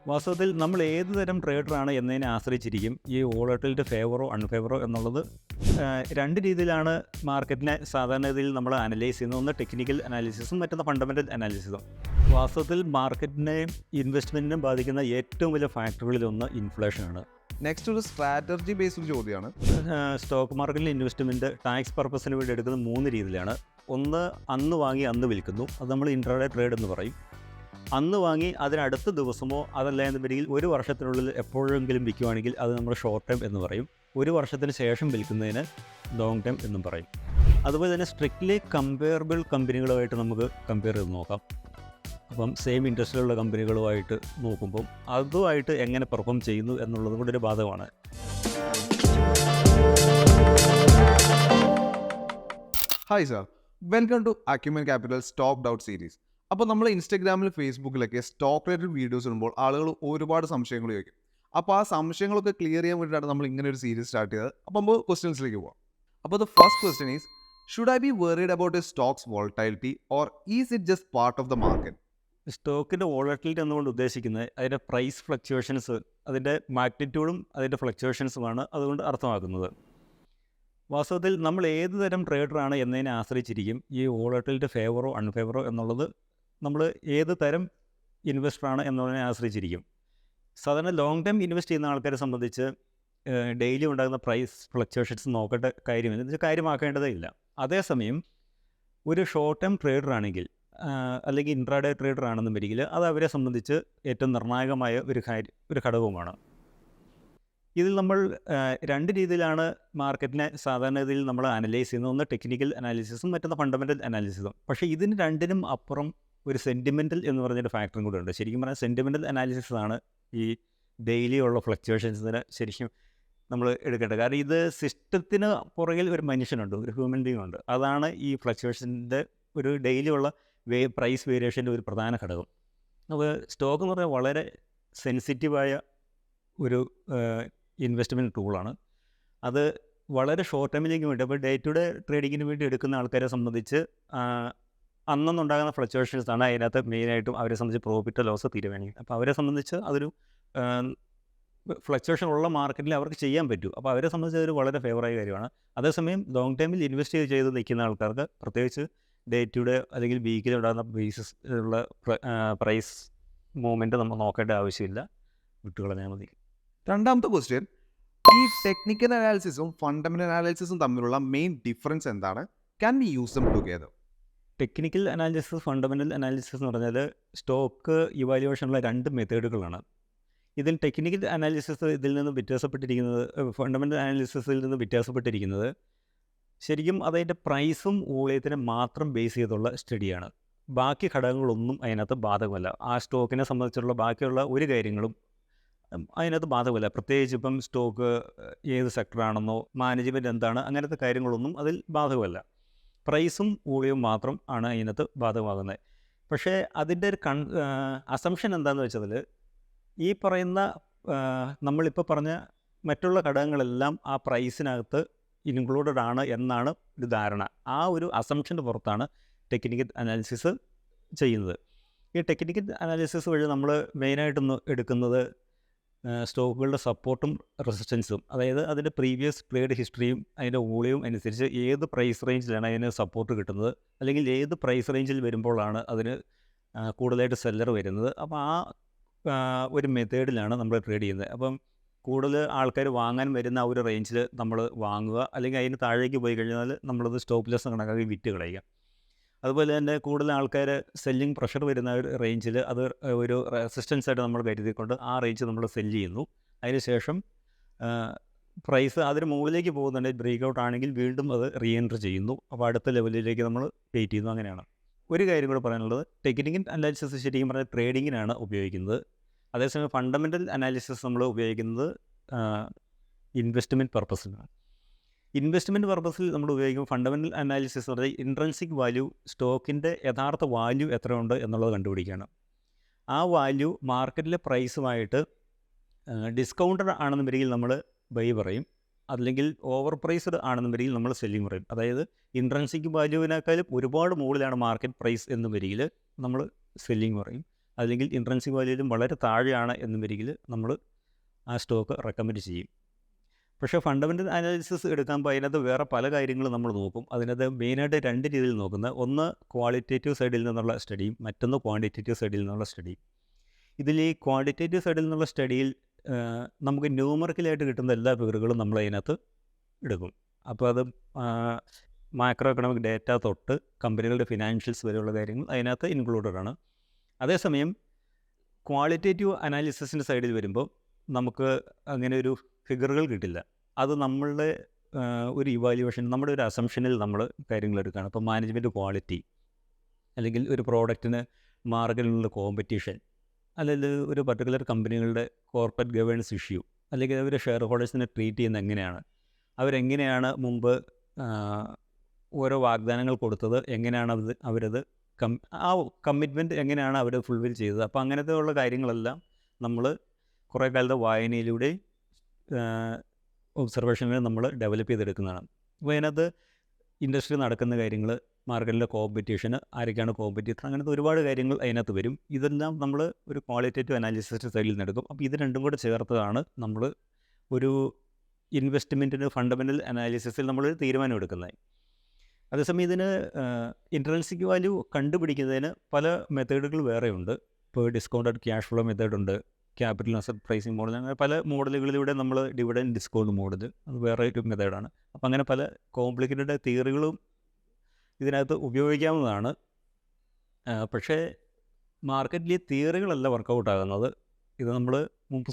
വാസ്തവത്തിൽ നമ്മൾ ഏത് തരം ട്രേഡറാണ് എന്നതിനെ ആശ്രയിച്ചിരിക്കും ഈ വോളറ്റിലിറ്റി ഫേവറോ അൺഫേവറോ എന്നുള്ളത്. രണ്ട് രീതിയിലാണ് മാർക്കറ്റിനെ സാധാരണഗതിയിൽ നമ്മൾ അനലൈസ് ചെയ്യുന്നത്. ഒന്ന് ടെക്നിക്കൽ അനാലിസിസും മറ്റൊന്ന് ഫണ്ടമെൻ്റൽ അനാലിസിസും. വാസ്തവത്തിൽ മാർക്കറ്റിനെയും ഇൻവെസ്റ്റ്മെൻറ്റിനെയും ബാധിക്കുന്ന ഏറ്റവും വലിയ ഫാക്ടറുകളിലൊന്ന് ഇൻഫ്ലേഷനാണ്. നെക്സ്റ്റ് ഒരു സ്ട്രാറ്റജി ബേസ്ഡ് ചോദ്യമാണ്. സ്റ്റോക്ക് മാർക്കറ്റിൽ ഇൻവെസ്റ്റ്മെൻറ്റ് ടാക്സ് പർപ്പസിന് വേണ്ടി എടുക്കുന്നത് മൂന്ന് രീതിയിലാണ്. ഒന്ന്, അന്ന് വാങ്ങി അന്ന് വിൽക്കുന്നു, അത് നമ്മൾ ഇൻട്രാഡേ ട്രേഡ് എന്ന് പറയും. അന്ന് വാങ്ങി അതിനടുത്ത ദിവസമോ അതല്ല എന്നുണ്ടെങ്കിൽ ഒരു വർഷത്തിനുള്ളിൽ എപ്പോഴെങ്കിലും വിൽക്കുകയാണെങ്കിൽ അത് നമ്മൾ ഷോർട്ട് ടൈം എന്ന് പറയും. ഒരു വർഷത്തിന് ശേഷം വിൽക്കുന്നതിന് ലോങ് ടൈം എന്നും പറയും. അതുപോലെ തന്നെ സ്ട്രിക്ട്ലി കമ്പയറബിൾ കമ്പനികളുമായിട്ട് നമുക്ക് കമ്പയർ ചെയ്ത് നോക്കാം. അപ്പം സെയിം ഇൻഡസ്ട്രിയിലുള്ള കമ്പനികളുമായിട്ട് നോക്കുമ്പം അതുമായിട്ട് എങ്ങനെ പെർഫോം ചെയ്യുന്നു എന്നുള്ളത് കൂടെ ഒരു ബാധകമാണ്. Hi sir, welcome to Acumen capital stock out series. അപ്പോൾ നമ്മൾ ഇൻസ്റ്റാഗ്രാമിൽ ഫേസ്ബുക്കിലൊക്കെ സ്റ്റോക്ക് റിലേറ്റഡ് വീഡിയോസ് ഇടുമ്പോൾ ആളുകൾ ഒരുപാട് സംശയങ്ങൾ ചോദിക്കും. അപ്പോൾ ആ സംശയങ്ങളൊക്കെ ക്ലിയർ ചെയ്യാൻ വേണ്ടിയിട്ടാണ് നമ്മൾ ഇങ്ങനെ ഒരു സീരീസ് സ്റ്റാർട്ട് ചെയ്തത്. അപ്പോൾ നമുക്ക് ക്വസ്റ്റ്യൻസിലേക്ക് പോകാം. അപ്പോൾ the first question is, should I be worried about a stocks volatility or is it just part of the market? സ്റ്റോക്കിൻ്റെ വോളറ്റിലിറ്റി എന്നുകൊണ്ട് ഉദ്ദേശിക്കുന്നത് അതിൻ്റെ പ്രൈസ് ഫ്ലക്ച്വേഷൻസ്, അതിൻ്റെ മാഗ്നിറ്റ്യൂഡും അതിൻ്റെ ഫ്ലക്ച്വേഷൻസുമാണ് അതുകൊണ്ട് അർത്ഥമാക്കുന്നത്. വാസ്തവത്തിൽ നമ്മൾ ഏത് തരം ട്രേഡറാണ് എന്നതിനെ ആശ്രയിച്ചിരിക്കും ഈ വോളറ്റിലിറ്റി ഫേവറോ അൺഫേവറോ എന്നുള്ളത്. നമ്മൾ ഏത് തരം ഇൻവെസ്റ്ററാണ് എന്നതിനെ ആശ്രയിച്ചിരിക്കും. സാധാരണ ലോങ് ടൈം ഇൻവെസ്റ്റ് ചെയ്യുന്ന ആൾക്കാരെ സംബന്ധിച്ച് ഡെയിലി ഉണ്ടാകുന്ന പ്രൈസ് ഫ്ലക്ച്വേഷൻസ് നോക്കേണ്ട കാര്യമില്ല, എന്ന് വെച്ചാൽ കാര്യമാക്കേണ്ടതേ ഇല്ല. അതേസമയം ഒരു ഷോർട്ട് ടൈം ട്രേഡറാണെങ്കിൽ അല്ലെങ്കിൽ ഇൻട്രാഡേ ട്രേഡർ ആണെന്നുണ്ടെങ്കിൽ അത് അവരെ സംബന്ധിച്ച് ഏറ്റവും നിർണായകമായ ഒരു ഘടകവുമാണ്. ഇതിൽ നമ്മൾ രണ്ട് രീതിയിലാണ് മാർക്കറ്റിനെ സാധാരണഗതിയിൽ നമ്മൾ അനലൈസ് ചെയ്യുന്നത്. ഒന്ന് ടെക്നിക്കൽ അനാലിസിസും മറ്റൊന്ന് ഫണ്ടമെൻ്റൽ അനാലിസിസും. പക്ഷേ ഇതിന് രണ്ടിനും അപ്പുറം ഒരു സെൻറ്റിമെൻ്റൽ എന്ന് പറഞ്ഞൊരു ഫാക്ടറും കൂടെ ഉണ്ട്. ശരിക്കും പറഞ്ഞാൽ സെൻറ്റിമെൻ്റൽ അനാലിസിസ് ആണ് ഈ ഡെയിലി ഉള്ള ഫ്ലക്ച്വേഷൻസിന് ശരിക്കും നമ്മൾ എടുക്കേണ്ടത്. കാരണം ഇത് സിസ്റ്റത്തിന് പുറകിൽ ഒരു മനുഷ്യനുണ്ട്, ഒരു ഹ്യൂമൻ ബീങ് ഉണ്ട്. അതാണ് ഈ ഫ്ലക്ച്വേഷൻ്റെ ഒരു ഡെയിലി ഉള്ള പ്രൈസ് വേരിയേഷൻ്റെ ഒരു പ്രധാന ഘടകം. അപ്പോൾ സ്റ്റോക്ക് എന്ന് പറഞ്ഞാൽ വളരെ സെൻസിറ്റീവായ ഒരു ഇൻവെസ്റ്റ്മെൻറ്റ് ടൂളാണ്. അത് വളരെ ഷോർട്ട് ടൈമിലേക്ക് വേണ്ടി, അപ്പോൾ ഡേ ടു ഡേ ട്രേഡിങ്ങിന് വേണ്ടി എടുക്കുന്ന ആൾക്കാരെ സംബന്ധിച്ച് അന്നൊന്നുണ്ടാകുന്ന ഫ്ലക്ച്വേഷൻസാണ് അതിനകത്ത് മെയിനായിട്ടും അവരെ സംബന്ധിച്ച് പ്രോഫിറ്റ് ലോസ് തീരുമാനിക്കും. അപ്പോൾ അവരെ സംബന്ധിച്ച് അതൊരു ഫ്ലക്ച്വേഷൻ ഉള്ള മാർക്കറ്റിൽ അവർക്ക് ചെയ്യാൻ പറ്റും. അപ്പോൾ അവരെ സംബന്ധിച്ച് അതൊരു വളരെ ഫേവറായ കാര്യമാണ്. അതേസമയം ലോങ് ടൈമിൽ ഇൻവെസ്റ്റ് ചെയ്ത് നിൽക്കുന്ന ആൾക്കാർക്ക് പ്രത്യേകിച്ച് ഡേ ടു ഡേ അല്ലെങ്കിൽ വീക്കിൽ ഉണ്ടാകുന്ന ബേസിസ് ഉള്ള പ്രൈസ് മൂവ്മെൻറ്റ് നമ്മൾ നോക്കേണ്ട ആവശ്യമില്ല, വിട്ടുകളഞ്ഞാൽ മതി. രണ്ടാമത്തെ ക്വസ്റ്റ്യൻ, ഈ ടെക്നിക്കൽ അനാലിസിസും ഫണ്ടമെന്റൽ അനാലിസിസും തമ്മിലുള്ള മെയിൻ ഡിഫറൻസ് എന്താണ്? Can we use dum together? Technical analysis, fundamental analysis എന്ന് പറഞ്ഞാൽ സ്റ്റോക്ക് ഇവാലുവേഷനുള്ള രണ്ട് മെത്തേഡുകളാണ്. ഇതിൽ ടെക്നിക്കൽ അനാലിസിസ് ഇതിൽ നിന്ന് വ്യത്യാസപ്പെട്ടിരിക്കുന്നത്, ഫണ്ടമെൻ്റൽ അനാലിസിസിൽ നിന്ന് വ്യത്യാസപ്പെട്ടിരിക്കുന്നത് ശരിക്കും അതിൻ്റെ പ്രൈസും വോളിയത്തിനെ മാത്രം ബേസ് ചെയ്തുള്ള സ്റ്റഡിയാണ്. ബാക്കി ഘടകങ്ങളൊന്നും അതിനകത്ത് ബാധകമല്ല. ആ സ്റ്റോക്കിനെ സംബന്ധിച്ചുള്ള ബാക്കിയുള്ള ഒരു കാര്യങ്ങളും അതിനകത്ത് ബാധകമല്ല. പ്രത്യേകിച്ച് ഇപ്പം സ്റ്റോക്ക് ഏത് സെക്ടറാണെന്നോ മാനേജ്മെൻറ്റ് എന്താണ്, അങ്ങനത്തെ കാര്യങ്ങളൊന്നും അതിൽ ബാധകമല്ല. പ്രൈസും വോളിയവും മാത്രം ആണ് അതിനകത്ത് ബാധകമാകുന്നത്. പക്ഷേ അതിൻ്റെ ഒരു അസംഷൻ എന്താണെന്ന് വെച്ചാൽ ഈ പറയുന്ന നമ്മളിപ്പോൾ പറഞ്ഞ മറ്റുള്ള ഘടകങ്ങളെല്ലാം ആ പ്രൈസിനകത്ത് ഇൻക്ലൂഡഡ് ആണ് എന്നാണ് ഒരു ധാരണ. ആ ഒരു അസംഷൻ്റെ പുറത്താണ് ടെക്നിക്കൽ അനാലിസിസ് ചെയ്യുന്നത്. ഈ ടെക്നിക്കൽ അനാലിസിസ് വഴി നമ്മൾ മെയിനായിട്ടൊന്ന് എടുക്കുന്നത് സ്റ്റോക്കുകളുടെ സപ്പോർട്ടും റെസിസ്റ്റൻസും, അതായത് അതിൻ്റെ പ്രീവിയസ് ട്രേഡ് ഹിസ്റ്ററിയും അതിൻ്റെ വോളിയവും അനുസരിച്ച് ഏത് പ്രൈസ് റേഞ്ചിലാണ് അതിന് സപ്പോർട്ട് കിട്ടുന്നത്, അല്ലെങ്കിൽ ഏത് പ്രൈസ് റേഞ്ചിൽ വരുമ്പോഴാണ് അതിന് കൂടുതലായിട്ട് സെല്ലർ വരുന്നത്. അപ്പോൾ ആ ഒരു മെത്തേഡിലാണ് നമ്മൾ ട്രേഡ് ചെയ്യുന്നത്. അപ്പം കൂടുതൽ ആൾക്കാർ വാങ്ങാൻ വരുന്ന ആ ഒരു റേഞ്ചിൽ നമ്മൾ വാങ്ങുക, അല്ലെങ്കിൽ അതിന് താഴേക്ക് പോയി കഴിഞ്ഞാൽ നമ്മളത് സ്റ്റോപ്പ് ലോസ് കണക്കാക്കി വിറ്റ് കളയുക. അതുപോലെ തന്നെ കൂടുതൽ ആൾക്കാർ സെല്ലിങ് പ്രഷർ വരുന്ന ഒരു റേഞ്ചിൽ അത് ഒരു റെസിസ്റ്റൻസ് ആയിട്ട് നമ്മൾ കരുതിക്കൊണ്ട് ആ റേഞ്ച് നമ്മൾ സെല്ല് ചെയ്യുന്നു. അതിനുശേഷം പ്രൈസ് അതിന് മുകളിലേക്ക് പോകുന്നുണ്ടെങ്കിൽ ബ്രേക്ക് ഔട്ട് ആണെങ്കിൽ വീണ്ടും അത് റീ എൻട്രി ചെയ്യുന്നു. അപ്പോൾ അടുത്ത ലെവലിലേക്ക് നമ്മൾ വെയിറ്റ് ചെയ്യുന്നു. അങ്ങനെയാണ്. ഒരു കാര്യം കൂടെ പറയാനുള്ളത്, ടെക്നിക്കൽ അനാലിസിസ് ശരിക്കും പറഞ്ഞാൽ ട്രേഡിങ്ങിനാണ് ഉപയോഗിക്കുന്നത്. അതേസമയം ഫണ്ടമെൻ്റൽ അനാലിസിസ് നമ്മൾ ഉപയോഗിക്കുന്നത് ഇൻവെസ്റ്റ്മെൻറ്റ് പർപ്പസിനാണ്. ഇൻവെസ്റ്റ്മെൻറ്റ് പർപ്പസിൽ നമ്മൾ ഉപയോഗിക്കുമ്പോൾ ഫണ്ടമെൻ്റൽ അനാലിസിസ് എന്ന് പറഞ്ഞാൽ ഇൻട്രൻസിക് വാല്യൂ, സ്റ്റോക്കിൻ്റെ യഥാർത്ഥ വാല്യൂ എത്രയുണ്ട് എന്നുള്ളത് കണ്ടുപിടിക്കുകയാണ്. ആ വാല്യൂ മാർക്കറ്റിലെ പ്രൈസുമായിട്ട് ഡിസ്കൗണ്ടഡ് ആണെന്നുണ്ടെങ്കിൽ നമ്മൾ ബൈ പറയും, അല്ലെങ്കിൽ ഓവർ പ്രൈസ്ഡ് ആണെന്നുണ്ടെങ്കിൽ നമ്മൾ സെല്ലിങ് പറയും. അതായത് ഇൻട്രൻസിക് വാല്യൂവിനേക്കാളും ഒരുപാട് മുകളിലാണ് മാർക്കറ്റ് പ്രൈസ് എന്നുവരികിൽ നമ്മൾ സെല്ലിങ് പറയും. അല്ലെങ്കിൽ ഇൻട്രൻസിക് വാല്യൂവിലും വളരെ താഴെയാണ് എന്നുവരികിൽ നമ്മൾ ആ സ്റ്റോക്ക് റെക്കമെൻഡ് ചെയ്യും. പക്ഷേ ഫണ്ടമെൻ്റൽ അനാലിസിസ് എടുക്കുമ്പോൾ അതിനകത്ത് വേറെ പല കാര്യങ്ങളും നമ്മൾ നോക്കും. അതിനകത്ത് മെയിനായിട്ട് 2 രീതിയിൽ നോക്കുന്നത്, ഒന്ന് ക്വാളിറ്റേറ്റീവ് സൈഡിൽ നിന്നുള്ള സ്റ്റഡിയും മറ്റൊന്ന് ക്വാണ്ടിറ്റേറ്റീവ് സൈഡിൽ നിന്നുള്ള സ്റ്റഡിയും. ഇതിൽ ഈ ക്വാണ്ടിറ്റേറ്റീവ് സൈഡിൽ നിന്നുള്ള സ്റ്റഡിയിൽ നമുക്ക് ന്യൂമറിക്കലായിട്ട് കിട്ടുന്ന എല്ലാ ഫിഗറുകളും നമ്മൾ അതിനകത്ത് എടുക്കും. അപ്പോൾ അത് മാക്രോ എക്കണോമിക് ഡേറ്റ തൊട്ട് കമ്പനികളുടെ ഫിനാൻഷ്യൽസ് വരെയുള്ള കാര്യങ്ങൾ അതിനകത്ത് ഇൻക്ലൂഡഡ് ആണ്. അതേസമയം ക്വാളിറ്റേറ്റീവ് അനാലിസിസിൻ്റെ സൈഡിൽ വരുമ്പോൾ നമുക്ക് അങ്ങനെ ഒരു ഫിഗറുകൾ കിട്ടില്ല. അത് നമ്മളുടെ ഒരു ഇവാലുവേഷൻ, നമ്മുടെ ഒരു അസംഷനിൽ നമ്മൾ കാര്യങ്ങൾ എടുക്കുകയാണ്. ഇപ്പോൾ മാനേജ്മെൻറ്റ് ക്വാളിറ്റി, അല്ലെങ്കിൽ ഒരു പ്രോഡക്റ്റിന് മാർക്കറ്റിലുള്ള കോമ്പറ്റീഷൻ, അല്ലെങ്കിൽ ഒരു പർട്ടിക്കുലർ കമ്പനികളുടെ കോർപ്പറേറ്റ് ഗവേണൻസ് ഇഷ്യൂ, അല്ലെങ്കിൽ അവർ ഷെയർ ഹോൾഡേഴ്സിനെ ട്രീറ്റ് ചെയ്യുന്നത് എങ്ങനെയാണ്, അവരെങ്ങനെയാണ് മുമ്പ് ഓരോ വാഗ്ദാനങ്ങൾ കൊടുത്തത്, എങ്ങനെയാണ് അവരത് ആ കമ്മിറ്റ്മെൻറ്റ് എങ്ങനെയാണ് അവർ ഫുൾഫിൽ ചെയ്തത്. അപ്പോൾ അങ്ങനത്തെ ഉള്ള കാര്യങ്ങളെല്ലാം നമ്മൾ കുറേ കാലത്തെ വായനയിലൂടെ ഒബ്സർവേഷനിൽ നമ്മൾ ഡെവലപ്പ് ചെയ്തെടുക്കുന്നതാണ്. അപ്പോൾ അതിനകത്ത് ഇൻഡസ്ട്രി നടക്കുന്ന കാര്യങ്ങൾ, മാർക്കറ്റിലെ കോമ്പറ്റീഷന്, ആരൊക്കെയാണ് കോമ്പറ്റീറ്റർ, അങ്ങനത്തെ ഒരുപാട് കാര്യങ്ങൾ അതിനകത്ത് വരും. ഇതെല്ലാം നമ്മൾ ഒരു ക്വാളിറ്റേറ്റീവ് അനാലിസിസ് സൈഡിൽ നിന്ന് എടുക്കും. അപ്പോൾ ഇത് രണ്ടും കൂടെ ചേർത്താണ് നമ്മൾ ഒരു ഇൻവെസ്റ്റ്മെൻറ്റിന് ഫണ്ടമെൻ്റൽ അനാലിസിസിൽ നമ്മൾ തീരുമാനം എടുക്കുന്നത്. അതേസമയം ഇതിന് ഇൻട്രൻസിക് വാല്യൂ കണ്ടുപിടിക്കുന്നതിന് പല മെത്തേഡുകൾ വേറെയുണ്ട്. ഇപ്പോൾ ഡിസ്കൗണ്ടഡ് ക്യാഷ് ഫ്ലോ മെത്തേഡുണ്ട്, ക്യാപിറ്റൽ അസറ്റ് പ്രൈസിങ് മോഡൽ, അങ്ങനെ പല മോഡലുകളിലൂടെ നമ്മൾ ഡിവിഡൻഡ് ഡിസ്കൗണ്ട് മോഡൽ, അത് വേറെ ഒരു മെത്തേഡാണ്. അപ്പോൾ അങ്ങനെ പല കോംപ്ലിക്കേറ്റഡ് തിയറികളും ഇതിനകത്ത് ഉപയോഗിക്കാവുന്നതാണ്. പക്ഷേ മാർക്കറ്റിൽ ഈ തിയറികളല്ല വർക്കൗട്ട് ആകുന്നത്. ഇത് നമ്മൾ മുമ്പ്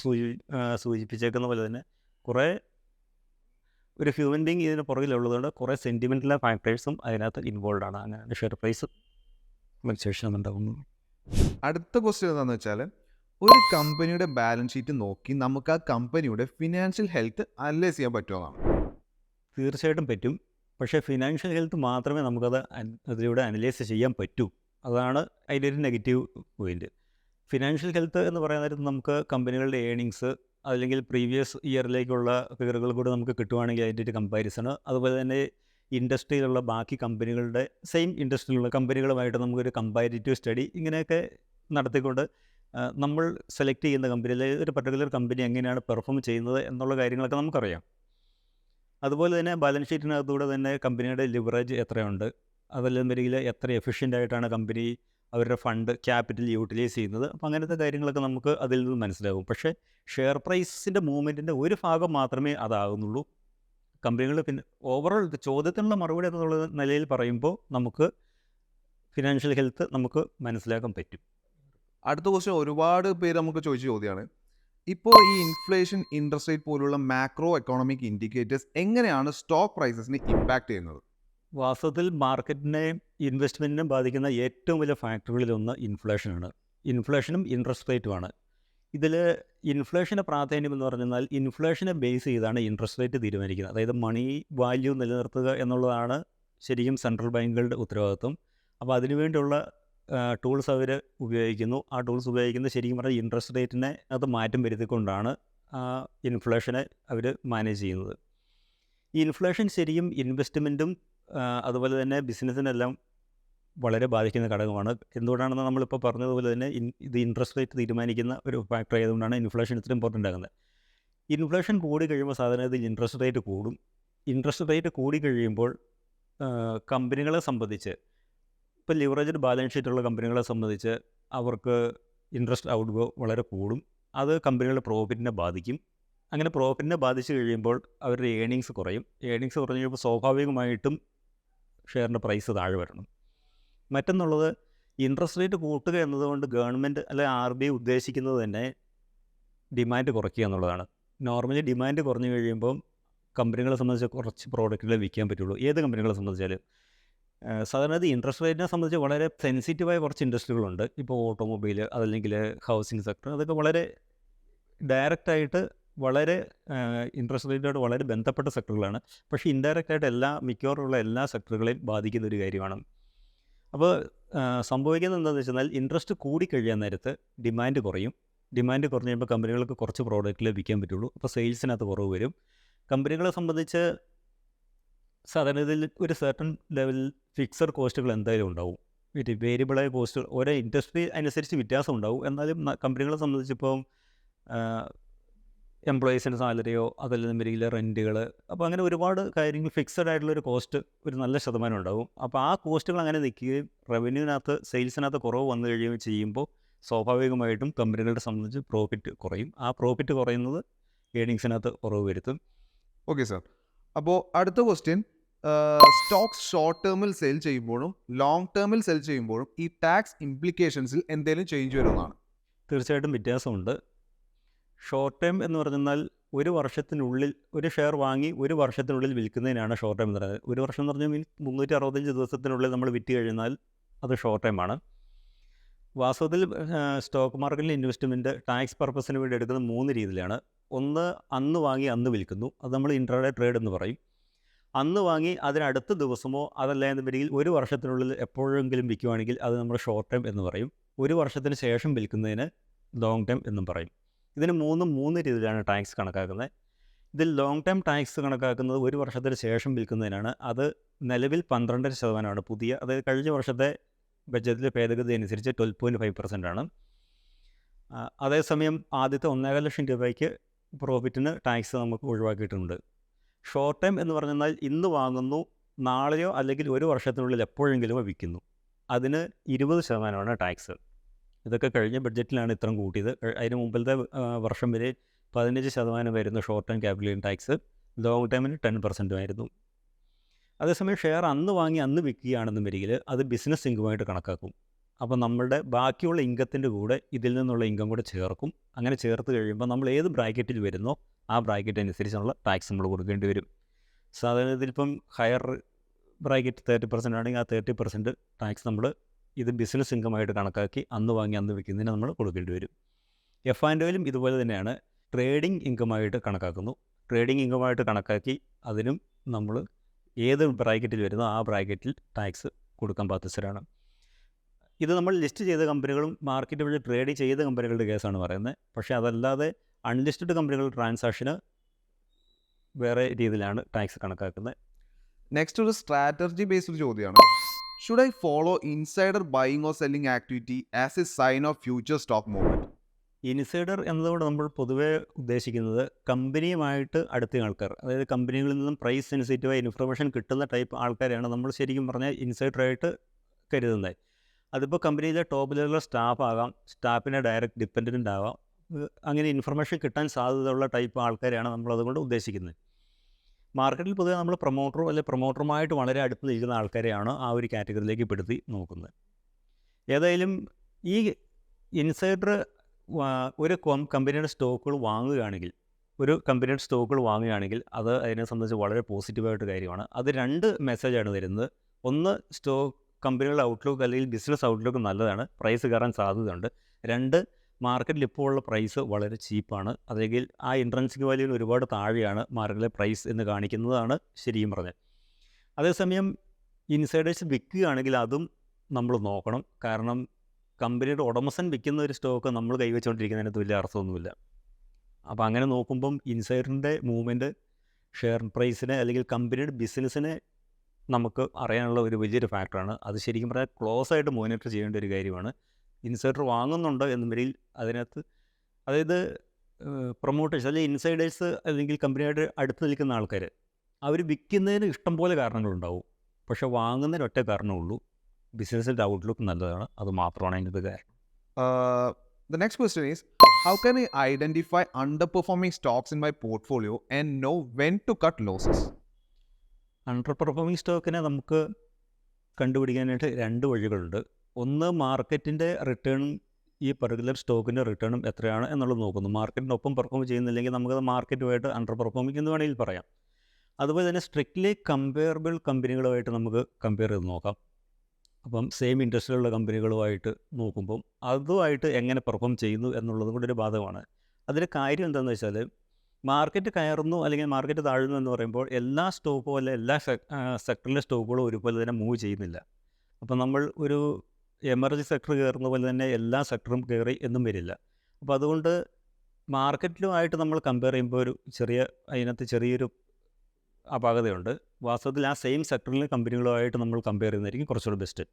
സൂചിപ്പിച്ചേക്കുന്ന പോലെ തന്നെ കുറേ ഒരു ഹ്യൂമൻ ബീങ് ഇതിന് പുറകിലുള്ളതുകൊണ്ട് കുറേ സെൻറ്റിമെൻ്റൽ ഫാക്ടേഴ്സും അതിനകത്ത് ഇൻവോൾവ് ആണ്. അങ്ങനെ ഷെയർ പ്രൈസ് ഫ്ലക്ച്വേഷൻ ഉണ്ടാകുന്നു. അടുത്ത ക്വസ്റ്റ്യൻ എന്താണെന്ന് വെച്ചാൽ, ഒരു കമ്പനിയുടെ ബാലൻസ് ഷീറ്റ് നോക്കി നമുക്ക് ആ കമ്പനിയുടെ ഫിനാൻഷ്യൽ ഹെൽത്ത് അനലൈസ് ചെയ്യാൻ പറ്റുമെന്നാണ്. തീർച്ചയായിട്ടും പറ്റും. പക്ഷേ ഫിനാൻഷ്യൽ ഹെൽത്ത് മാത്രമേ നമുക്കത് അതിലൂടെ അനലൈസ് ചെയ്യാൻ പറ്റൂ. അതാണ് അതിൻ്റെ ഒരു നെഗറ്റീവ് പോയിൻറ്റ്. ഫിനാൻഷ്യൽ ഹെൽത്ത് എന്ന് പറയുന്നത് നമുക്ക് കമ്പനികളുടെ ഏണിങ്സ്, അല്ലെങ്കിൽ പ്രീവിയസ് ഇയറിലേക്കുള്ള ഫിഗറുകൾ കൂടെ നമുക്ക് കിട്ടുവാണെങ്കിൽ അതിൻ്റെ ഒരു കമ്പാരിസണ്, അതുപോലെ തന്നെ ഇൻഡസ്ട്രിയിലുള്ള ബാക്കി കമ്പനികളുടെ സെയിം ഇൻഡസ്ട്രിയിലുള്ള കമ്പനികളുമായിട്ട് നമുക്കൊരു കമ്പാരിറ്റീവ് സ്റ്റഡി ഇങ്ങനെയൊക്കെ നടത്തിക്കൊണ്ട് നമ്മൾ സെലക്ട് ചെയ്യുന്ന കമ്പനി, അല്ലെങ്കിൽ ഒരു പർട്ടിക്കുലർ കമ്പനി എങ്ങനെയാണ് പെർഫോം ചെയ്യുന്നത് എന്നുള്ള കാര്യങ്ങളൊക്കെ നമുക്കറിയാം. അതുപോലെ തന്നെ ബാലൻസ് ഷീറ്റിനകത്തൂടെ തന്നെ കമ്പനിയുടെ ലിവറേജ് എത്രയുണ്ട്, അതെല്ലാം വരികിൽ എത്ര എഫിഷ്യൻ്റായിട്ടാണ് കമ്പനി അവരുടെ ഫണ്ട് ക്യാപിറ്റൽ യൂട്ടിലൈസ് ചെയ്യുന്നത്. അപ്പോൾ അങ്ങനത്തെ കാര്യങ്ങളൊക്കെ നമുക്ക് അതിൽ നിന്ന് മനസ്സിലാകും. പക്ഷേ ഷെയർ പ്രൈസിൻ്റെ മൂവ്മെൻറ്റിൻ്റെ ഒരു ഭാഗം മാത്രമേ അതാകുന്നുള്ളൂ. കമ്പനികൾ പിന്നെ ഓവറോൾ ചോദ്യത്തിനുള്ള മറുപടി എന്നുള്ള നിലയിൽ പറയുമ്പോൾ നമുക്ക് ഫിനാൻഷ്യൽ ഹെൽത്ത് നമുക്ക് മനസ്സിലാക്കാൻ പറ്റും. അടുത്ത ക്വസ്റ്റ്യൻ ഒരുപാട് പേര് നമുക്ക് ചോദിച്ച ചോദ്യമാണ്. ഇപ്പോൾ ഈ ഇൻഫ്ലേഷൻ, ഇൻട്രസ്റ്റ് റേറ്റ് പോലുള്ള മാക്രോ എക്കോണമിക് ഇൻഡിക്കേറ്റേഴ്സ് എങ്ങനെയാണ് സ്റ്റോക്ക് പ്രൈസസിനെ ഇമ്പാക്റ്റ് ചെയ്യുന്നത്? വാസ്തവത്തിൽ മാർക്കറ്റിനെ, ഇൻവെസ്റ്റ്മെൻറ്റിനെ ബാധിക്കുന്ന ഏറ്റവും വലിയ ഫാക്ടറുകളിലൊന്ന് ഇൻഫ്ലേഷനാണ്. ഇൻഫ്ലേഷനും ഇൻട്രസ്റ്റ് റേറ്റുമാണ്. ഇതിൽ ഇൻഫ്ലേഷൻ്റെ പ്രാധാന്യം എന്ന് പറഞ്ഞാൽ ഇൻഫ്ലേഷനെ ബേസ് ചെയ്താണ് ഇൻട്രസ്റ്റ് റേറ്റ് തീരുമാനിക്കുന്നത്. അതായത് മണി വാല്യൂ നിലനിർത്തുക എന്നുള്ളതാണ് ശരിക്കും സെൻട്രൽ ബാങ്കുകളുടെ ഉത്തരവാദിത്വം. അപ്പോൾ അതിനുവേണ്ടിയുള്ള ടൂൾസ് അവർ ഉപയോഗിക്കുന്നു. ആ ടൂൾസ് ഉപയോഗിക്കുന്നത് ശരിക്കും പറഞ്ഞാൽ ഇൻട്രസ്റ്റ് റേറ്റിനെ അത് മാറ്റം വരുത്തിക്കൊണ്ടാണ് ഇൻഫ്ലേഷനെ അവർ മാനേജ് ചെയ്യുന്നത്. ഈ ഇൻഫ്ലേഷൻ ശരിക്കും ഇൻവെസ്റ്റ്മെൻറ്റും അതുപോലെ തന്നെ ബിസിനസ്സിനെല്ലാം വളരെ ബാധിക്കുന്ന ഘടകമാണ്. എന്തുകൊണ്ടാണെന്ന് നമ്മളിപ്പോൾ പറഞ്ഞതുപോലെ തന്നെ ഇത് ഇൻട്രസ്റ്റ് റേറ്റ് തീരുമാനിക്കുന്ന ഒരു ഫാക്ടർ ആയതുകൊണ്ടാണ് ഇൻഫ്ലേഷൻ ഇത്ര ഇമ്പോർട്ടൻ്റ് ആകുന്നത്. ഇൻഫ്ലേഷൻ കൂടി കഴിയുമ്പോൾ സാധാരണത്തിൽ ഇൻട്രസ്റ്റ് റേറ്റ് കൂടും. ഇൻട്രസ്റ്റ് റേറ്റ് കൂടി കഴിയുമ്പോൾ കമ്പനികളെ സംബന്ധിച്ച്, ഇപ്പോൾ ലിവറേജ്ഡ് ബാലൻസ് ഷീറ്റുള്ള കമ്പനികളെ സംബന്ധിച്ച് അവർക്ക് ഇൻട്രസ്റ്റ് ഔട്ട്ഗോ വളരെ കൂടും. അത് കമ്പനികളുടെ പ്രോഫിറ്റിനെ ബാധിക്കും. അങ്ങനെ പ്രോഫിറ്റിനെ ബാധിച്ച് കഴിയുമ്പോൾ അവരുടെ ഏണിങ്സ് കുറയും. ഏണിങ്സ് കുറഞ്ഞ് കഴിയുമ്പോൾ സ്വാഭാവികമായിട്ടും ഷെയറിൻ്റെ പ്രൈസ് താഴെ വരണം. മറ്റൊന്നുള്ളത്, ഇൻട്രസ്റ്റ് റേറ്റ് കൂട്ടുക എന്നതുകൊണ്ട് ഗവൺമെൻറ് അല്ലെങ്കിൽ RBI ഉദ്ദേശിക്കുന്നത് തന്നെ ഡിമാൻഡ് കുറയ്ക്കുക എന്നുള്ളതാണ്. നോർമലി ഡിമാൻഡ് കുറഞ്ഞു കഴിയുമ്പം കമ്പനികളെ സംബന്ധിച്ച് കുറച്ച് പ്രോഡക്റ്റുകളെ വിൽക്കാൻ പറ്റുള്ളൂ. ഏത് കമ്പനികളെ സംബന്ധിച്ചാലും സാധാരണ ഇത് ഇൻട്രസ്റ്റ് റേറ്റിനെ സംബന്ധിച്ച് വളരെ സെൻസിറ്റീവായ കുറച്ച് ഇൻഡസ്ട്രികളുണ്ട്. ഇപ്പോൾ ഓട്ടോമൊബൈൽ, അതല്ലെങ്കിൽ ഹൗസിംഗ് സെക്ടർ, അതൊക്കെ വളരെ ഡയറക്റ്റായിട്ട് വളരെ ഇൻട്രസ്റ്റ് റേറ്റുമായിട്ട് വളരെ ബന്ധപ്പെട്ട സെക്ടറുകളാണ്. പക്ഷേ ഇൻഡയറക്റ്റായിട്ട് മിക്കവാറുമുള്ള എല്ലാ സെക്ടറുകളെയും ബാധിക്കുന്ന ഒരു കാര്യമാണ്. അപ്പോൾ സംഭവിക്കുന്നത് എന്താണെന്ന് വെച്ചാൽ ഇൻട്രസ്റ്റ് കൂടിക്കഴിയാൻ നേരത്ത് ഡിമാൻഡ് കുറയും. ഡിമാൻഡ് കുറഞ്ഞ് കഴിയുമ്പോൾ കമ്പനികൾക്ക് കുറച്ച് പ്രോഡക്റ്റിൽ വിൽക്കാൻ പറ്റുള്ളൂ. അപ്പോൾ സെയിൽസിനകത്ത് കുറവ് വരും. കമ്പനികളെ സംബന്ധിച്ച് സാധാരണ ഇതിൽ ഒരു സർട്ടൺ ലെവൽ ഫിക്സഡ് കോസ്റ്റുകൾ എന്തായാലും ഉണ്ടാവും. വേരിയബിളായ കോസ്റ്റ് ഓരോ ഇൻഡസ്ട്രി അനുസരിച്ച് വ്യത്യാസം ഉണ്ടാവും. എന്നാലും കമ്പനികളെ സംബന്ധിച്ചിപ്പം എംപ്ലോയീസിൻ്റെ സാലറിയോ അതല്ലെന്നുണ്ടെങ്കിൽ റെൻറ്റുകൾ, അപ്പോൾ അങ്ങനെ ഒരുപാട് കാര്യങ്ങൾ ഫിക്സഡ് ആയിട്ടുള്ളൊരു കോസ്റ്റ് ഒരു നല്ല ശതമാനം ഉണ്ടാവും. അപ്പോൾ ആ കോസ്റ്റുകൾ അങ്ങനെ നിൽക്കുകയും റവന്യൂവിനകത്ത് സെയിൽസിനകത്ത് കുറവ് വന്നു കഴിയുകയും ചെയ്യുമ്പോൾ സ്വാഭാവികമായിട്ടും കമ്പനികളെ സംബന്ധിച്ച് പ്രോഫിറ്റ് കുറയും. ആ പ്രോഫിറ്റ് കുറയുന്നത് ഏണിങ്സിനകത്ത് കുറവ് വരുത്തും. Okay sir. അപ്പോൾ അടുത്ത ക്വസ്റ്റ്യൻ, സ്റ്റോക്സ് ഷോർട്ട് ടേമിൽ സെയിൽ ചെയ്യുമ്പോഴും ലോങ് ടേമിൽ സെയിൽ ചെയ്യുമ്പോഴും ഈ ടാക്സ് ഇംപ്ലിക്കേഷൻസിൽ എന്തെങ്കിലും ചേഞ്ച് വരുന്നതാണ്? തീർച്ചയായിട്ടും വ്യത്യാസമുണ്ട്. ഷോർട്ട് ടൈം എന്ന് പറഞ്ഞാൽ ഒരു വർഷത്തിനുള്ളിൽ ഒരു ഷെയർ വാങ്ങി ഒരു വർഷത്തിനുള്ളിൽ വിൽക്കുന്നതിനാണ് ഷോർട്ട് ടൈം എന്ന് പറയുന്നത്. ഒരു വർഷം എന്ന് പറഞ്ഞാൽ 365 ദിവസത്തിനുള്ളിൽ നമ്മൾ വിറ്റ് കഴിഞ്ഞാൽ അത് ഷോർട്ട് ടൈമാണ്. വാസ്തവത്തിൽ സ്റ്റോക്ക് മാർക്കറ്റിൽ ഇൻവെസ്റ്റ്മെൻറ്റ് ടാക്സ് പർപ്പസിന് വേണ്ടി എടുക്കുന്നത് 3 രീതിയിലാണ്. ഒന്ന്, അന്ന് വാങ്ങി അന്ന് വിൽക്കുന്നു, അത് നമ്മൾ ഇൻട്രാഡേ ട്രേഡ് എന്ന് പറയും. അന്ന് വാങ്ങി അതിനടുത്ത ദിവസമോ അതല്ല എന്നുണ്ടെങ്കിൽ ഒരു വർഷത്തിനുള്ളിൽ എപ്പോഴെങ്കിലും വിൽക്കുകയാണെങ്കിൽ അത് നമ്മൾ ഷോർട്ട് ടൈം എന്ന് പറയും. ഒരു വർഷത്തിന് ശേഷം വിൽക്കുന്നതിന് ലോങ് ടൈം എന്നും പറയും. ഇതിന് 3 രീതിയിലാണ് ടാക്സ് കണക്കാക്കുന്നത്. ഇതിൽ ലോങ് ടൈം ടാക്സ് കണക്കാക്കുന്നത് ഒരു വർഷത്തിന് ശേഷം വിൽക്കുന്നതിനാണ്. അത് നിലവിൽ 12% പുതിയ, അതായത് കഴിഞ്ഞ വർഷത്തെ ബഡ്ജറ്റിലെ ഭേദഗതി അനുസരിച്ച് 12.5% ആണ്. അതേസമയം ആദ്യത്തെ 1.5 ലക്ഷം രൂപയ്ക്ക് പ്രോഫിറ്റിന് ടാക്സ് നമുക്ക് ഒഴിവാക്കിയിട്ടുണ്ട്. ഷോർട്ട് ടൈം എന്ന് പറഞ്ഞാൽ ഇന്ന് വാങ്ങുന്നു, നാളെയോ അല്ലെങ്കിൽ ഒരു വർഷത്തിനുള്ളിൽ എപ്പോഴെങ്കിലും വിൽക്കുന്നു, അതിന് 20% ടാക്സ്. ഇതൊക്കെ കഴിഞ്ഞ ബഡ്ജറ്റിലാണ് ഇത്രയും കൂട്ടിയത്. അതിന് മുമ്പിലത്തെ വർഷം വരെ 15% വരുന്ന short time capital gain tax, long ടൈമിന് 10% ആയിരുന്നു. അതേസമയം ഷെയർ അന്ന് വാങ്ങി അന്ന് വിൽക്കുകയാണെന്നുണ്ടെങ്കിൽ അത് ബിസിനസ് ഇൻകമായിട്ട് കണക്കാക്കും. അപ്പോൾ നമ്മളുടെ ബാക്കിയുള്ള ഇൻകത്തിൻ്റെ കൂടെ ഇതിൽ നിന്നുള്ള ഇൻകം കൂടെ ചേർക്കും. അങ്ങനെ ചേർത്ത് കഴിയുമ്പോൾ നമ്മൾ ഏത് ബ്രാക്കറ്റിൽ വരുന്നോ ആ ബ്രാക്കറ്റ് അനുസരിച്ചുള്ള ടാക്സ് നമ്മൾ കൊടുക്കേണ്ടി വരും. സാധാരണ ഇതിലിപ്പം ഹയർ ബ്രാക്കറ്റ് 30% ആണെങ്കിൽ ആ 30% ടാക്സ് നമ്മൾ ഇത് ബിസിനസ് ഇൻകമായിട്ട് കണക്കാക്കി അന്ന് വാങ്ങി അന്ന് വിൽക്കുന്നതിന് നമ്മൾ കൊടുക്കേണ്ടി വരും. F&Oയിലും ഇതുപോലെ തന്നെയാണ്. ട്രേഡിംഗ് ഇൻകമായിട്ട് കണക്കാക്കുന്നു. ട്രേഡിംഗ് ഇൻകമായിട്ട് കണക്കാക്കി അതിനും നമ്മൾ ഏത് ബ്രാക്കറ്റിൽ വരുന്നോ ആ ബ്രാക്കറ്റിൽ ടാക്സ് കൊടുക്കാൻ ബാധ്യസ്ഥരാണ്. ഇത് നമ്മൾ ലിസ്റ്റ് ചെയ്ത കമ്പനികളും മാർക്കറ്റ് വഴി ട്രേഡ് ചെയ്ത കമ്പനികളുടെ കേസാണ് പറയുന്നത്. പക്ഷേ അതല്ലാതെ അൺലിസ്റ്റഡ് കമ്പനികളുടെ ട്രാൻസാക്ഷന് വേറെ രീതിയിലാണ് ടാക്സ് കണക്കാക്കുന്നത്. നെക്സ്റ്റ് ഒരു സ്ട്രാറ്റജി ബേസ്ഡ് ചോദ്യമാണ്. Should I follow insider buying or selling activity as a sign of future stock movement? Insider എന്നതുകൊണ്ട് നമ്മൾ പൊതുവേ ഉദ്ദേശിക്കുന്നത് കമ്പനിയുമായിട്ട് അടുത്ത ആൾക്കാർ, അതായത് കമ്പനികളിൽ നിന്നും പ്രൈസ് സെൻസിറ്റീവായ ഇൻഫർമേഷൻ കിട്ടുന്ന ടൈപ്പ് ആൾക്കാരെയാണ് നമ്മൾ ശരിക്കും പറഞ്ഞാൽ ഇൻസൈഡറായിട്ട് കരുതുന്നത്. അതിപ്പോൾ കമ്പനിയിലെ ടോപ്പ് ലെവലുള്ള സ്റ്റാഫ് ആകാം, സ്റ്റാഫിനെ ഡയറക്റ്റ് ഡിപ്പെൻഡൻ്റ് ആവാം. അങ്ങനെ ഇൻഫർമേഷൻ കിട്ടാൻ സാധ്യതയുള്ള ടൈപ്പ് ആൾക്കാരെയാണ് നമ്മൾ അതുകൊണ്ട് ഉദ്ദേശിക്കുന്നത്. മാർക്കറ്റിൽ പൊതുവെ നമ്മൾ പ്രൊമോട്ടറോ അല്ലെങ്കിൽ പ്രൊമോട്ടറുമായിട്ട് വളരെ അടുത്ത് നിൽക്കുന്ന ആൾക്കാരെയാണ് ആ ഒരു കാറ്റഗറിയിലേക്ക് പെടുത്തി നോക്കുന്നത്. ഏതായാലും ഈ ഇൻസൈഡർ ഒരു കമ്പനിയുടെ സ്റ്റോക്കുകൾ വാങ്ങുകയാണെങ്കിൽ അത് അതിനെ സംബന്ധിച്ച് വളരെ പോസിറ്റീവായിട്ട് കാര്യമാണ്. അത് 2 മെസ്സേജാണ് വരുന്നത്. ഒന്ന്, കമ്പനികളുടെ ഔട്ട്ലുക്ക് അല്ലെങ്കിൽ ബിസിനസ് ഔട്ട്ലുക്ക് നല്ലതാണ്, പ്രൈസ് കയറാൻ സാധ്യതയുണ്ട്. 2, മാർക്കറ്റിൽ ഇപ്പോൾ ഉള്ള പ്രൈസ് വളരെ ചീപ്പാണ്, അല്ലെങ്കിൽ ആ ഇൻട്രൻസിക് വാല്യൂവിന് ഒരുപാട് താഴെയാണ് മാർക്കറ്റിലെ പ്രൈസ് എന്ന് കാണിക്കുന്നതാണ് ശരിയും പറഞ്ഞത്. അതേസമയം ഇൻസൈഡേഴ്സ് വിൽക്കുകയാണെങ്കിൽ അതും നമ്മൾ നോക്കണം. കാരണം കമ്പനിയുടെ ഉടമസ്ഥൻ വിൽക്കുന്ന ഒരു സ്റ്റോക്ക് നമ്മൾ കൈവച്ചുകൊണ്ടിരിക്കുന്നതിനകത്ത് വലിയ അർത്ഥമൊന്നുമില്ല. അപ്പോൾ അങ്ങനെ നോക്കുമ്പം ഇൻസൈഡറിൻ്റെ മൂവ്മെൻറ്റ് ഷെയർ പ്രൈസിനെ അല്ലെങ്കിൽ കമ്പനിയുടെ ബിസിനസ്സിനെ നമുക്ക് അറിയാനുള്ള ഒരു വലിയൊരു ഫാക്ടറാണ്. അത് ശരിക്കും പറഞ്ഞാൽ ക്ലോസ് ആയിട്ട് മോണിറ്റർ ചെയ്യേണ്ട ഒരു കാര്യമാണ്. ഇൻസൈഡർ വാങ്ങുന്നുണ്ടോ എന്നുവരിൽ അതിനകത്ത്, അതായത് പ്രൊമോട്ടേഴ്സ് അല്ലെങ്കിൽ ഇൻസൈഡേഴ്സ് അല്ലെങ്കിൽ കമ്പനിയായിട്ട് അടുത്ത് നിൽക്കുന്ന ആൾക്കാർ, അവർ വിൽക്കുന്നതിന് ഇഷ്ടം പോലെ കാരണങ്ങളുണ്ടാവും. പക്ഷേ വാങ്ങുന്നതിന് ഒറ്റ കാരണമുള്ളൂ, ബിസിനസ്സിൻ്റെ ഔട്ട്ലുക്ക് നല്ലതാണ്, അത് മാത്രമാണ് അതിൻ്റെ കാരണം. The next question is, how can I identify underperforming stocks in my portfolio and know when to cut losses? Under performing സ്റ്റോക്കിനെ നമുക്ക് കണ്ടുപിടിക്കാനായിട്ട് 2 വഴികളുണ്ട്. ഒന്ന്, മാർക്കറ്റിൻ്റെ റിട്ടേണും ഈ പർട്ടിക്കുലർ സ്റ്റോക്കിൻ്റെ റിട്ടേണും എത്രയാണ് എന്നുള്ളത് നോക്കുന്നു. മാർക്കറ്റിനൊപ്പം പെർഫോം ചെയ്യുന്നില്ലെങ്കിൽ നമുക്കത് മാർക്കറ്റുമായിട്ട് അണ്ടർ പെർഫോമിംഗ് എന്ന് വേണമെങ്കിൽ പറയാം. അതുപോലെ തന്നെ സ്ട്രിക്ട്ലി കമ്പയറബിൾ കമ്പനികളുമായിട്ട് നമുക്ക് കമ്പയർ ചെയ്ത് നോക്കാം. അപ്പം സെയിം ഇൻഡസ്ട്രിയിലുള്ള കമ്പനികളുമായിട്ട് നോക്കുമ്പം അതുമായിട്ട് എങ്ങനെ പെർഫോം ചെയ്യുന്നു എന്നുള്ളതും കൂടെ ഒരു ബാധകമാണ്. അതിൻ്റെ കാര്യം എന്താണെന്ന് വെച്ചാൽ, മാർക്കറ്റ് കയറുന്നു അല്ലെങ്കിൽ മാർക്കറ്റ് താഴുന്നു എന്ന് പറയുമ്പോൾ എല്ലാ സ്റ്റോക്കും അല്ല എല്ലാ സെക്ടറിലെ സ്റ്റോക്കുകളും ഒരുപോലെ തന്നെ മൂവ് ചെയ്യുന്നില്ല. അപ്പം നമ്മൾ ഒരു എമർജി സെക്ടർ കയറുന്ന പോലെ തന്നെ എല്ലാ സെക്ടറും കയറി എന്നും വരില്ല. അപ്പോൾ അതുകൊണ്ട് മാർക്കറ്റിലുമായിട്ട് നമ്മൾ കമ്പയർ ചെയ്യുമ്പോൾ അതിനകത്ത് ചെറിയൊരു അപാകതയുണ്ട്. വാസ്തവത്തിൽ ആ സെയിം സെക്ടറിലെ കമ്പനികളുമായിട്ട് നമ്മൾ കമ്പയർ ചെയ്യുന്നതായിരിക്കും കുറച്ചുകൂടി ബെസ്റ്റ്.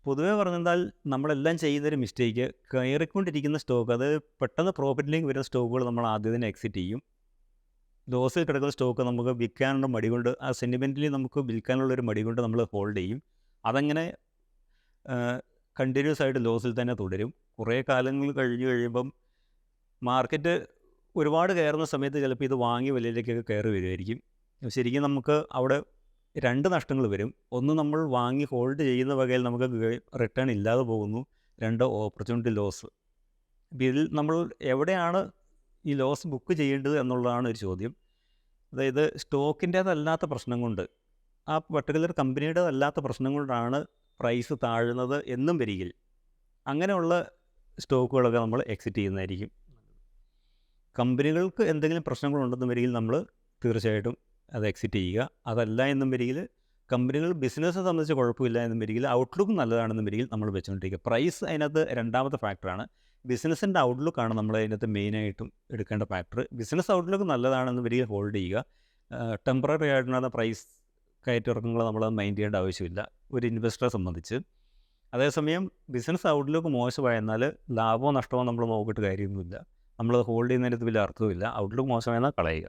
പൊതുവേ പറഞ്ഞാൽ നമ്മളെല്ലാം ചെയ്യുന്നൊരു മിസ്റ്റേക്ക് കയറിക്കൊണ്ടിരിക്കുന്ന സ്റ്റോക്ക് അത് പെട്ടെന്ന് പ്രോഫിറ്റിലേക്ക് വരുന്ന സ്റ്റോക്കുകൾ നമ്മൾ ആദ്യം തന്നെ എക്സിറ്റ് ചെയ്യും. ലോസിൽ കിടക്കുന്ന സ്റ്റോക്ക് നമുക്ക് വിൽക്കാനുള്ള മടി കൊണ്ട് ആ സെൻറ്റിമെൻ്റലി നമുക്ക് വിൽക്കാനുള്ളൊരു മടി കൊണ്ട് നമ്മൾ ഹോൾഡ് ചെയ്യും. അതങ്ങനെ കണ്ടിന്യൂസ് ആയിട്ട് ലോസിൽ തന്നെ തുടരും. കുറേ കാലങ്ങൾ കഴിഞ്ഞ് കഴിയുമ്പം മാർക്കറ്റ് ഒരുപാട് കയറുന്ന സമയത്ത് ചിലപ്പോൾ ഇത് വാങ്ങിയ വിലയിലേക്കൊക്കെ കയറി വരുമായിരിക്കും. ശരിക്കും നമുക്ക് അവിടെ 2 നഷ്ടങ്ങൾ വരും. ഒന്ന് നമ്മൾ വാങ്ങി ഹോൾഡ് ചെയ്യുന്ന വകയിൽ നമുക്ക് റിട്ടേൺ ഇല്ലാതെ പോകുന്നു. 2 ഓപ്പർച്യൂണിറ്റി ലോസ്. ഇതിൽ നമ്മൾ എവിടെയാണ് ഈ ലോസ് ബുക്ക് ചെയ്യേണ്ടത് എന്നുള്ളതാണ് ഒരു ചോദ്യം. അതായത് സ്റ്റോക്കിൻ്റേതല്ലാത്ത പ്രശ്നം കൊണ്ട് ആ പർട്ടിക്കുലർ കമ്പനിയുടേതല്ലാത്ത പ്രശ്നം കൊണ്ടാണ് പ്രൈസ് താഴുന്നത് എന്നും വരികിൽ അങ്ങനെയുള്ള സ്റ്റോക്കുകളൊക്കെ നമ്മൾ എക്സിറ്റ് ചെയ്യുന്നതായിരിക്കും. കമ്പനികൾക്ക് എന്തെങ്കിലും പ്രശ്നങ്ങളുണ്ടെന്നും വരികിൽ നമ്മൾ തീർച്ചയായിട്ടും അത് എക്സിറ്റ് ചെയ്യുക. അതല്ല എന്നും വരികിൽ കമ്പനികൾ ബിസിനസ്സിനെ സംബന്ധിച്ച് കുഴപ്പമില്ല എന്നും വരികിൽ ഔട്ട്ലുക്ക് നല്ലതാണെന്നും വരികിൽ നമ്മൾ വെച്ചുകൊണ്ടിരിക്കുക. പ്രൈസ് അതിനകത്ത് രണ്ടാമത്തെ ഫാക്ടറാണ്. ബിസിനസ്സിൻ്റെ ഔട്ട്ലുക്കാണ് നമ്മൾ അതിനകത്ത് മെയിനായിട്ടും എടുക്കേണ്ട ഫാക്ടർ. ബിസിനസ് ഔട്ട്ലുക്ക് നല്ലതാണെന്ന് വരികിൽ ഹോൾഡ് ചെയ്യുക. ടെമ്പററി ആയിട്ടുള്ള പ്രൈസ് കയറ്റിറക്കങ്ങൾ നമ്മൾ മൈൻഡ് ചെയ്യേണ്ട ആവശ്യമില്ല ഒരു ഇൻവെസ്റ്ററെ സംബന്ധിച്ച്. അതേസമയം ബിസിനസ് ഔട്ട്ലുക്ക് മോശമായെന്നാൽ ലാഭമോ നഷ്ടമോ നമ്മൾ നോക്കിയിട്ട് കാര്യമൊന്നുമില്ല. നമ്മളത് ഹോൾഡ് ചെയ്യുന്നതിനകത്ത് വലിയ അർത്ഥമില്ല. ഔട്ട്ലുക്ക് മോശമായെന്നാൽ കളയുക.